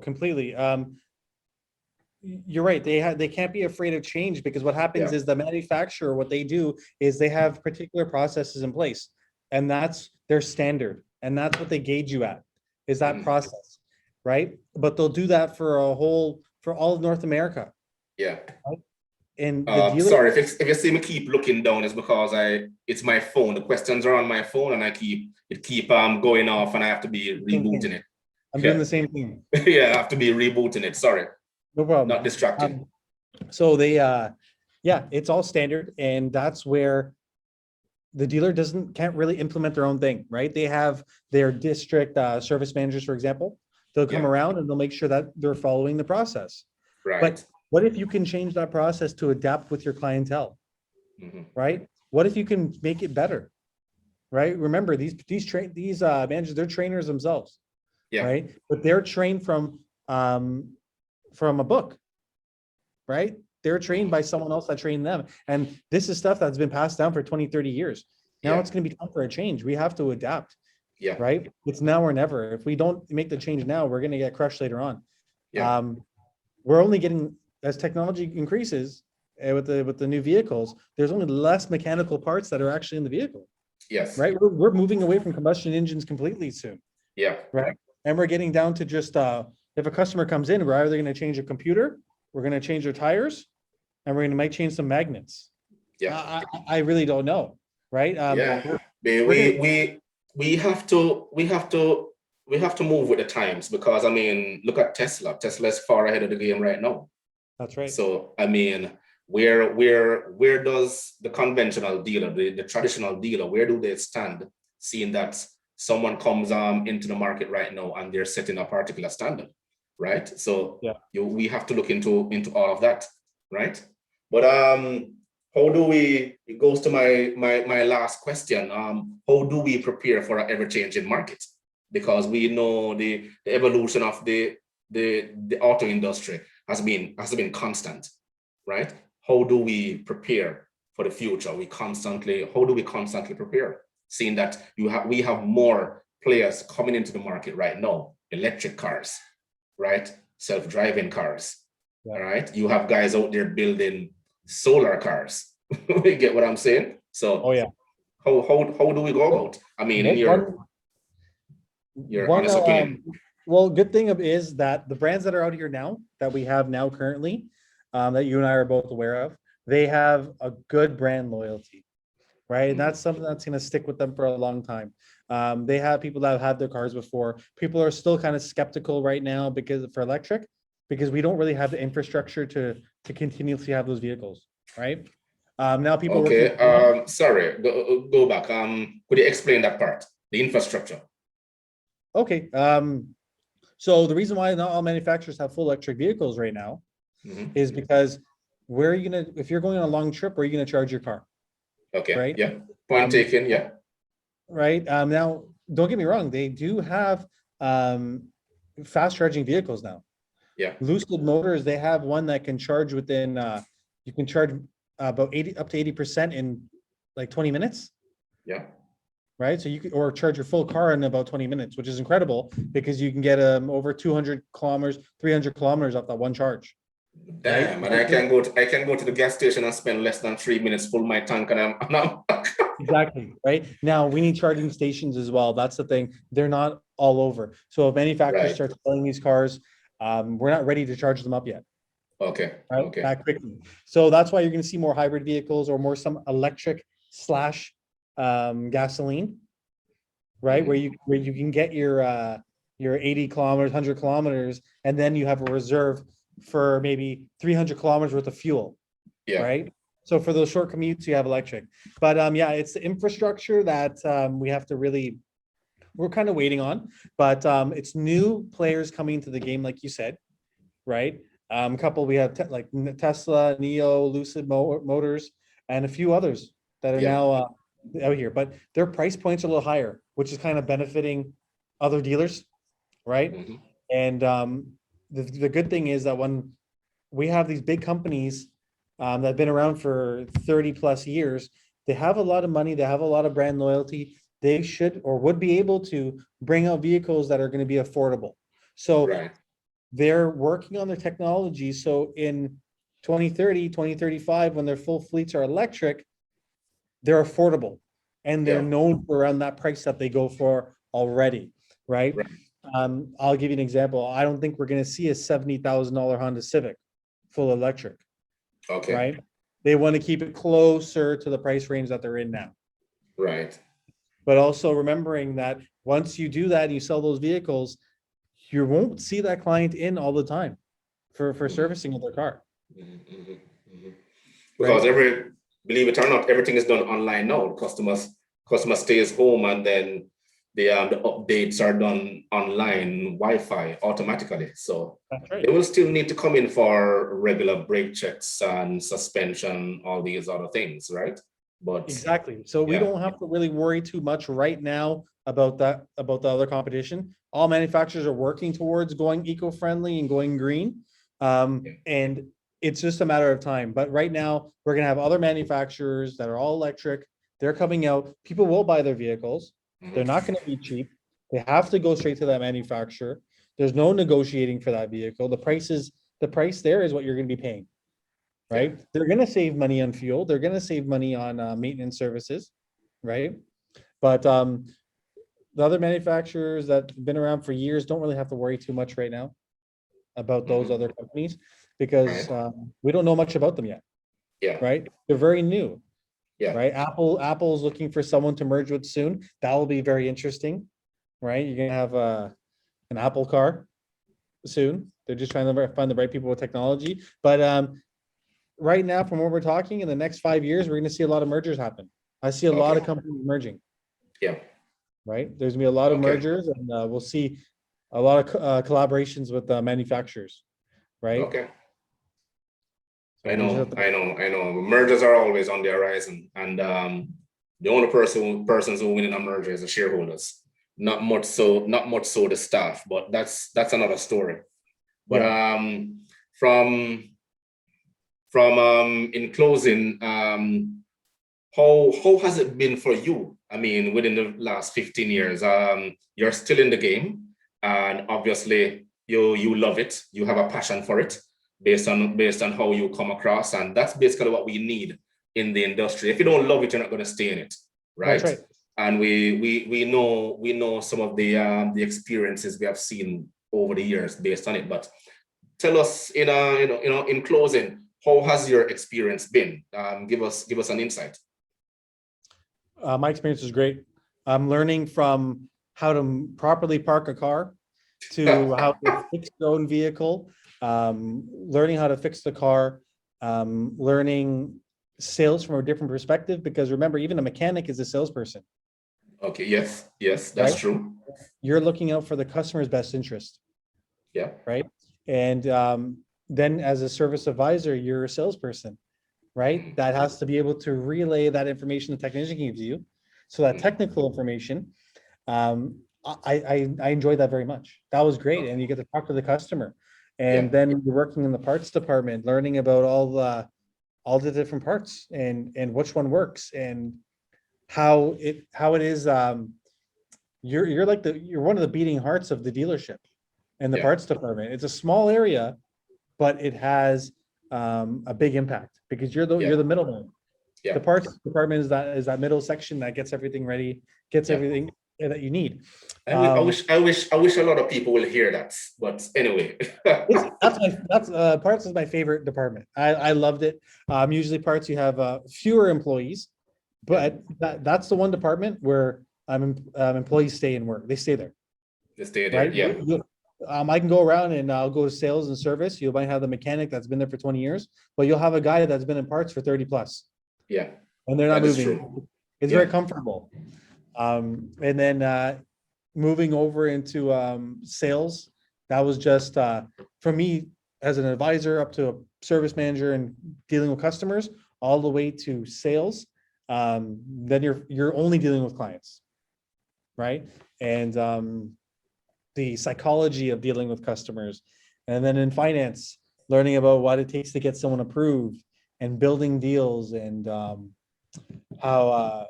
completely. You're right. They can't be afraid of change, because what happens is the manufacturer, what they do is they have particular processes in place, and that's their standard, and that's what they gauge you at, is that process, right? But they'll do that for all of North America. Yeah. Right? And the dealer. Sorry, if you see me keep looking down, it's because it's my phone. The questions are on my phone, and it keep going off, and I have to be rebooting it. I'm doing the same thing. Yeah, I have to be rebooting it. Sorry. No problem. Not distracted. So they, it's all standard, and that's where the dealer can't really implement their own thing, right? They have their district service managers, for example. They'll come around and they'll make sure that they're following the process. Right. But what if you can change that process to adapt with your clientele, right? What if you can make it better, right? Remember, these managers, they're trainers themselves, right? But they're trained from a book, right? They're trained by someone else that trained them. And this is stuff that's been passed down for 20, 30 years. Now it's going to be time for a change. We have to adapt, right? It's now or never. If we don't make the change now, we're going to get crushed later on. We're only getting, as technology increases with the new vehicles, there's only less mechanical parts that are actually in the vehicle. Yes. Right? We're moving away from combustion engines completely soon. Yeah. Right? And we're getting down to just, if a customer comes in, we're either going to change a computer, we're going to change their tires, and we're going to might change some magnets. Yeah, I really don't know, right? We have to move with the times, because I mean, look at Tesla. Tesla is far ahead of the game right now. That's right. So I mean, where does the conventional dealer, the traditional dealer, where do they stand, seeing that someone comes into the market right now and they're setting a particular standard, right? So we have to look into all of that, right? But how do we? It goes to my last question. How do we prepare for an ever-changing market? Because we know the evolution of the auto industry has been constant, right? How do we prepare for the future? How do we constantly prepare? Seeing that we have more players coming into the market right now, electric cars, right? Self-driving cars, all right? You have guys out there building solar cars. You get what I'm saying? So how do we go about? I mean, in your honest opinion. Well, good thing is that the brands that are out here now, that we have now currently, that you and I are both aware of, they have a good brand loyalty, right? And that's something that's going to stick with them for a long time. They have people that have had their cars before. People are still kind of skeptical right now for electric, because we don't really have the infrastructure to continuously have those vehicles, right? Now people. Okay. Sorry. Go back. Could you explain that part? The infrastructure. Okay. So the reason why not all manufacturers have full electric vehicles right now is because if you're going on a long trip, where are you going to charge your car? Okay. Right. Yeah. Point taken. Yeah. Right. Now, don't get me wrong. They do have fast charging vehicles now. Yeah. Lucid Motors, they have one that can charge within, you can charge about up to 80% in like 20 minutes. Yeah. Right. So you could, or charge your full car in about 20 minutes, which is incredible, because you can get over 200 kilometers, 300 kilometers off that one charge. Damn, right? And I can go to the gas station and spend less than 3 minutes, full my tank, and I'm Exactly. Right. Now we need charging stations as well. That's the thing. They're not all over. So if manufacturers start selling these cars, we're not ready to charge them up yet. Okay. Right? Okay. That quickly. So that's why you're going to see more hybrid vehicles, or more some electric / gasoline, right? Where you can get your 80 kilometers, 100 kilometers, and then you have a reserve for maybe 300 kilometers worth of fuel. Yeah. Right. So for those short commutes, you have electric. But it's the infrastructure that we have to we're kind of waiting on. But it's new players coming to the game, like you said, right? We have like Tesla, Neo, Lucid Motors, and a few others that are now out here. But their price points are a little higher, which is kind of benefiting other dealers, right? And the good thing is that when we have these big companies that have been around for 30 plus years, they have a lot of money, they have a lot of brand loyalty. They should or would be able to bring out vehicles that are going to be affordable. So they're working on their technology. So in 2030, 2035, when their full fleets are electric, they're affordable and they're Yeah. known for around that price that they go for already, right? Right. I'll give you an example. I don't think we're going to see a $70,000 Honda Civic full electric, Okay. right? They want to keep it closer to the price range that they're in now. Right. But also remembering that once you do that and you sell those vehicles, you won't see that client in all the time for servicing of their car, Mhm, mhm, mhm. right? Because believe it or not, everything is done online now. Customer stays home, and then the updates are done online, Wi-Fi automatically. So That's they right. will still need to come in for regular brake checks and suspension, all these other things, right? But Exactly. So we yeah, don't have to really worry too much right now about that, about the other competition. All manufacturers are working towards going eco-friendly and going green. yeah, And it's just a matter of time. But right now, we're gonna have other manufacturers that are all electric. They're coming out. People will buy their vehicles. They're mhm, not gonna be cheap. They have to go straight to that manufacturer. There's no negotiating for that vehicle. The price there is what you're gonna be paying, yeah, right? They're going to save money on fuel. They're going to save money on maintenance services, right? But the other manufacturers that have been around for years don't really have to worry too much right now about those mhm, other companies because right, we don't know much about them yet, yeah, right? They're very new, yeah, right? Apple's looking for someone to merge with soon. That will be very interesting, right? You're going to have an Apple car soon. They're just trying to find the right people with technology. But right now, from what we're talking, in the next 5 years, we're going to see a lot of mergers happen. I see a lot okay, of companies merging, yeah, right? There's gonna be a lot of okay, mergers, and we'll see a lot of collaborations with manufacturers, right? okay. So we just have to. I know. Mergers are always on the horizon, and the only persons who win in a merger is the shareholders. Not much so the staff, but that's another story. But Yeah. from in closing, how has it been for you? I mean, within the last 15 years, you're still in the game, and obviously you love it. You have a passion for it, based on how you come across, and that's basically what we need in the industry. If you don't love it, you're not going to stay in it, That's right? right. And we know some of the experiences we have seen over the years based on it. But tell us in closing, how has your experience been? Give us an insight. My experience is great. I'm learning from how to properly park a car to how to fix your own vehicle, learning how to fix the car, learning sales from a different perspective. Because remember, even a mechanic is a salesperson, Okay, yes, yes, that's right? true. You're looking out for the customer's best interest, Yeah, right? And then as a service advisor, you're a salesperson, right? mhm, That has to be able to relay that information the technician gives you. So that mhm, technical information, I enjoyed that very much. That was great. And okay, you get to talk to the customer. yeah, And then you're working in the parts department, learning about all the different parts and which one works and how it is you're like you're one of the beating hearts of the dealership and the yeah, parts department. It's a small area, but it has a big impact because yeah, you're the middleman. yeah, The parts department is that middle section that gets everything ready, gets yeah. everything that you need. I I wish a lot of people will hear that. But anyway, That's parts is my favorite department. I loved it. Usually parts you have fewer employees, yeah, but that's the one department where employees stay and work. They stay there, they stay there. right? Yeah, I can go around and I'll go to sales and service. You might have the mechanic that's been there for 20 years, but you'll have a guy that's been in parts for 30 plus, yeah, and they're not that is moving. true. It's very Yeah, comfortable. And then moving over into sales, that was just for me as an advisor up to a service manager and dealing with customers all the way to sales. Then you're only dealing with clients, right? And the psychology of dealing with customers. And then in finance, learning about what it takes to get someone approved and building deals and how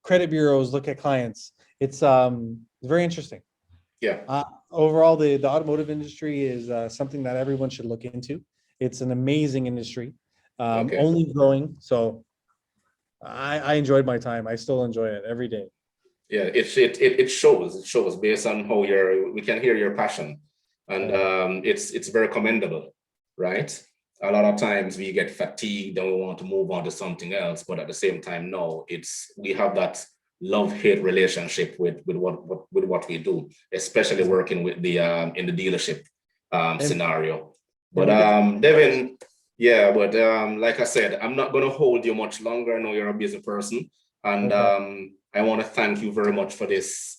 credit bureaus look at clients. It's very interesting. yeah, overall, the automotive industry is something that everyone should look into. It's an amazing industry, Okay. only growing. So I enjoyed my time. I still enjoy it every day. Yeah, it shows. It shows based on how we can hear your passion, and it's very commendable, right? A lot of times we get fatigued and we want to move on to something else, but at the same time, no, we have that love-hate relationship with what we do, especially working with the in the dealership scenario. But Devin, yeah, but like I said, I'm not going to hold you much longer. I know you're a busy person, and I want to thank you very much for this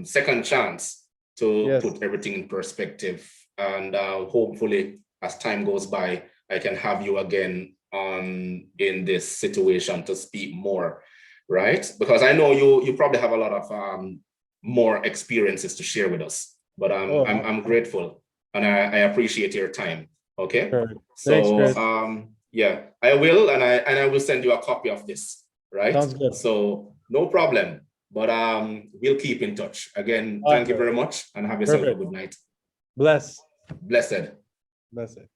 second chance to put everything in perspective. And hopefully, as time goes by, I can have you again in this situation to speak more, right? Because I know you probably have a lot of more experiences to share with us. But I'm grateful and I appreciate your time. Okay. Thanks, Chris. Yeah, I will, and I will send you a copy of this. Right. Sounds good. So no problem. But we'll keep in touch. Again, thank you very much and have yourself a good night. Blessed. Blessed. Blessed.